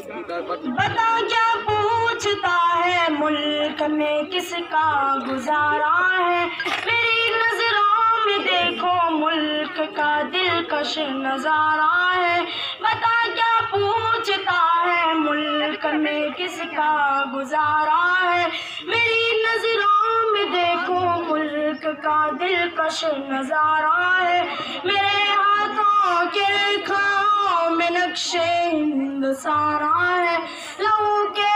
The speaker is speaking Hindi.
बता क्या पूछता है मुल्क में किसका गुजारा है। मेरी नजरों में देखो मुल्क का दिलकश नजारा है। बता क्या पूछता है मुल्क में किसका गुजारा है। मेरी नजरों में देखो मुल्क का दिलकश नजारा है। मेरे हाथों के रेखाओं में नक्शे हिंद सारा है। लहू के